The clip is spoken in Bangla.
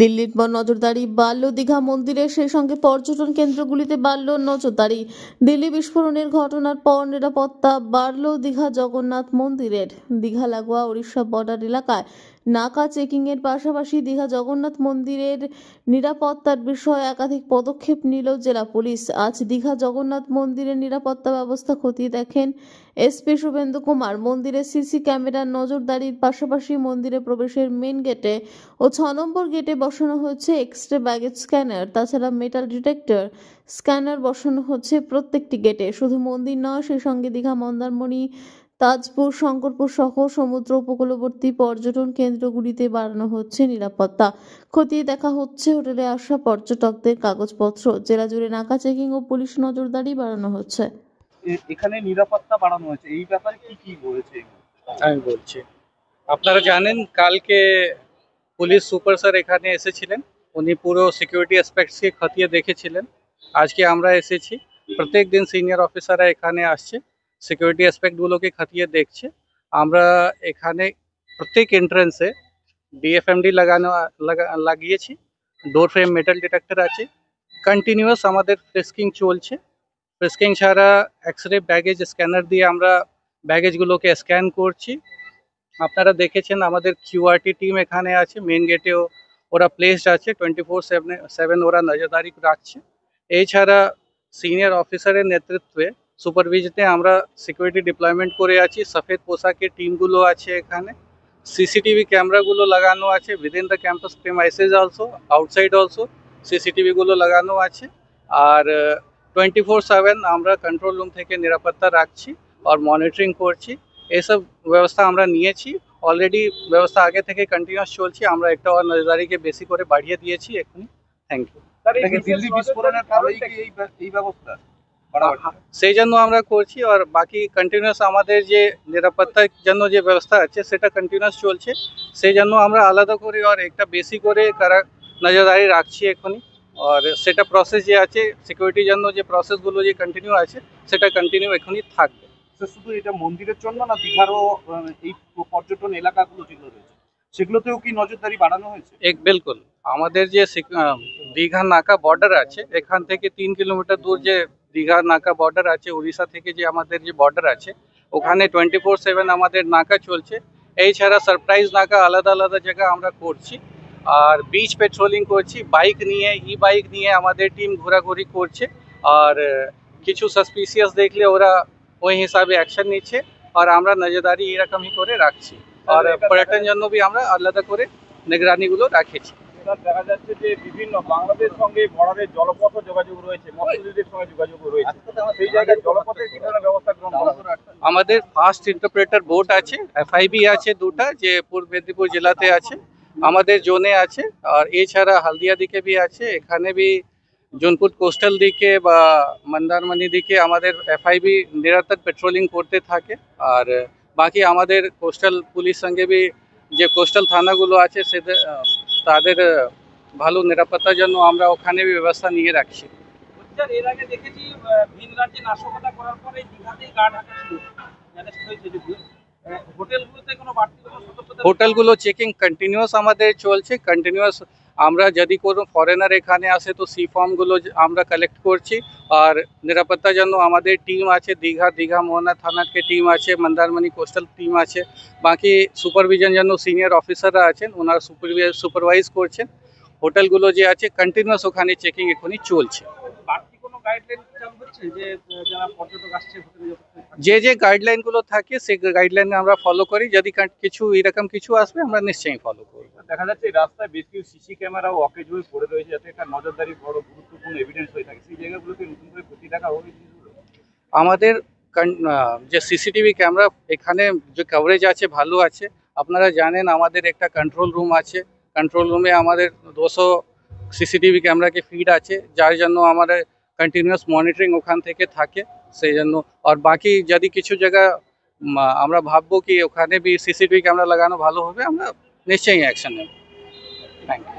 দিল্লির পর নজরদারি বাড়ল দীঘা মন্দিরে, সেই সঙ্গে পর্যটন কেন্দ্রগুলিতে বাড়ল নজরদারি। দিল্লি বিস্ফোরণের ঘটনার পর নিরাপত্তা বাড়ল দীঘা জগন্নাথ মন্দিরের। দীঘা লাগোয়া উড়িষ্যা বর্ডার এলাকায় নাকা চেকিংয়ের পাশাপাশি দীঘা জগন্নাথ মন্দিরের নিরাপত্তার বিষয়ে একাধিক পদক্ষেপ নিল জেলা পুলিশ। আজ দীঘা জগন্নাথ মন্দিরের নিরাপত্তা ব্যবস্থা খতিয়ে দেখেন এসপি শুভেন্দু কুমার। মন্দিরে সিসি ক্যামেরার নজরদারির পাশাপাশি মন্দিরে প্রবেশের মেন গেটে ও 6 নম্বর গেটে বসানো হচ্ছে এক্স-রে ব্যাগেজ স্ক্যানার। তাছাড়া মেটাল ডিটেক্টর স্ক্যানার বসানো হচ্ছে প্রত্যেকটি গেটে। শুধু মন্দির নয়, সেই সঙ্গে দীঘা, মন্দারমণি, তাজপুর, শঙ্করপুর সহ সমুদ্র উপকূলবর্তী পর্যটন কেন্দ্রগুলিতে বাড়ানো হচ্ছে নিরাপত্তা। খতিয়ে দেখা হচ্ছে হোটেলে আসা পর্যটকদের কাগজপত্র। জেলা জুড়ে নাকা চেকিং ও পুলিশ নজরদারি বাড়ানো হচ্ছে। এখানে নিরাপত্তা বাড়ানো হয়েছে, এই ব্যাপারে কি বলেছে? আমি বলছি, আপনারা জানেন কালকে পুলিশ সুপার স্যার এখানে এসেছিলেন, উনি পুরো সিকিউরিটি অ্যাসপেক্টসকে খতিয়ে দেখেছিলেন। আজকে আমরা এসেছি, প্রত্যেক দিন সিনিয়র অফিসাররা এখানে আসছে, সিকিউরিটি অ্যাসপেক্টগুলোকে খতিয়ে দেখছে। আমরা এখানে প্রত্যেক এন্ট্রান্সে ডিএফএমডি লাগিয়েছি, ডোর ফ্রেম মেটাল ডিটেক্টর আছে, কন্টিনিউয়াস আমাদের ফ্রেস্কিং চলছে। ফ্রেস্কিং ছাড়া এক্স-রে ব্যাগেজ স্ক্যানার দিয়ে আমরা ব্যাগেজগুলোকে স্ক্যান করছি। আপনারা দেখেছেন আমাদের কিউআরটি টিম এখানে আছে, মেন গেটেও ওরা প্লেসড আছে, 24/7 ওরা নজরদারি রাখছে। এছাড়া সিনিয়র অফিসারের নেতৃত্বে সুপারভিশনে আমরা সিকিউরিটি ডিপ্লয়মেন্ট করে আছি। সফেদ পোশাকের টিমগুলো আছে এখানে, সিসিটিভি ক্যামেরাগুলো লাগানো আছে within the campus premises also, outside also সিসিটিভিগুলো লাগানো আছে। আর 24/7 আমরা কন্ট্রোল রুম থেকে নিরাপত্তা রাখছি আর মনিটরিং করছি। এইসব ব্যবস্থা আমরা নিয়েছি অলরেডি, ব্যবস্থা আগে থেকে কন্টিনিউয়াস চলছে। আমরা একটা আর নজরদারিকে বেশি করে বাড়িয়ে দিয়েছি এখনই। Thank you. দিল্লি বিস্ফোরণের কারণে কি এই ব্যবস্থা সেই জন্য আমরা করছি, আর বাকি কন্টিনিউয়াস আমাদের যে নিরাপত্তার জন্য যে ব্যবস্থা আছে সেটা কন্টিনিউয়াস চলছে। সেই জন্য আমরা আলাদা করে আর একটা বেশি করে নজরদারি রাখছি এখনই। আর সেটা প্রসেস যে আছে সিকিউরিটির জন্য, যে প্রসেসগুলো যে কন্টিনিউ আছে সেটা কন্টিনিউ এখনই থাকবে। শুধু এটা মন্দিরের জন্য না, দীঘারও এই পর্যটন এলাকাগুলো যেগুলো রয়েছে সেগুলোতেও কি নজরদারি বাড়ানো হয়েছে? বিলকুল, আমাদের যে দীঘা নাকা বর্ডার আছে, এখান থেকে 3 কিলোমিটার দূর যে দীঘা নাকা বর্ডার আছে, উড়িষ্যা থেকে যে আমাদের যে বর্ডার আছে, ওখানে 24/7 আমাদের নাকা চলছে। এছাড়া সারপ্রাইজ নাকা আলাদা আলাদা জায়গা আমরা করছি। আর বিচ পেট্রোলিং করছি, বাইক নিয়ে, বাইক নিয়ে আমাদের টিম ঘোরাঘুরি করছে। আর কিছু সাসপিসিয়াস দেখলে ওরা ওই হিসাবে অ্যাকশন নিচ্ছে, আর আমরা নজরদারি এরকমই করে রাখছি। আর পর্যটন জন্য বি আমরা আলাদা করে নিগরানিগুলো রাখেছি। দেখা যাচ্ছে যে বিভিন্ন বাংলাদেশ সঙ্গে বর্ডারের জলপথ যোগাযোগ রয়েছে, মৎস্যজীবীদের সঙ্গে যোগাযোগ রয়েছে, সেই জায়গায় জলপথের কি ধরনের ব্যবস্থা গ্রহণ করা? আমাদের ফাস্ট ইন্টারপ্রেটার বোট আছে, এফআইবি আছে দুটা, যে পূর্ব মেদিনীপুর জেলাতে আছে, আমাদের জোনে আছে। আর এছাড়া হলদিয়া দিকে বি আছে, এখানে বি জোনপুর কোস্টাল দিকে বা মন্দারমণি দিকে আমাদের এফআইবি নিরন্তর পেট্রোলিং করতে থাকে। আর বাকি আমাদের কোস্টাল পুলিশ সঙ্গে বি যে কোস্টাল থানাগুলো আছে তাদের ভালো নিরাপত্তার জন্য আমরা ওখানে ব্যবস্থা নিয়ে রাখছি। এর আগে দেখেছি ভিন রাজ্যে নাশকতা করার পরে দীঘাতেই গার্ড রাখা শুরু হয়েছে, হোটেলগুলোতে কোনো বাড়তি সতর্কতা? হোটেলগুলো চেকিং কন্টিনিউয়াস আমাদের চলছে, কন্টিনিউয়াস। আমরা যদি কোনো ফরেনার এখানে আসে তো সি ফর্মগুলো আমরা কালেক্ট করছি। আর নিরাপত্তার জন্য আমাদের টিম আছে, দীঘা মোহনা থানার টিম আছে, মন্দারমণি কোস্টাল টিম আছে। বাকি সুপারভিশন জন্য সিনিয়র অফিসাররা আছেন, ওনারা সুপারভাইজ করছেন। হোটেলগুলো যে আছে কন্টিনিউয়াস ওখানে চেকিং এখনই চলছে। যে গাইডলাইনগুলো থাকে সেই গাইডলাইন আমরা ফলো করি। যদি কিছু এরকম কিছু আসবে আমরা নিশ্চয়ই ফলো করব। দেখা যাচ্ছে রাস্তায় বেশ কিছু সিসি ক্যামেরা ওয়াকেজ হয়ে পড়ে রয়েছে, যাতে একটা নজরদারি বড় গুরুত্বপূর্ণ এভিডেন্স হয়ে থাকে, সেই জায়গাগুলোকে নতুন করে খতিয়ে দেখা হবে। আমাদের যে সিসিটিভি ক্যামেরা এখানে যে কভারেজ আছে ভালো আছে। আপনারা জানেন আমাদের একটা কন্ট্রোল রুম আছে, কন্ট্রোল রুমে আমাদের 200 সিসিটিভি ক্যামেরাকে ফিড আছে, যার জন্য আমাদের কন্টিনিউয়াস মনিটরিং ওখান থেকে থাকে। সেই জন্য আর বাকি যদি কিছু জায়গা আমরা ভাববো কি ওখানে বি সিসিটিভি ক্যামেরা লাগানো ভালো হবে, আমরা নিশ্চয়ই অ্যাকশন নেব। Thank you.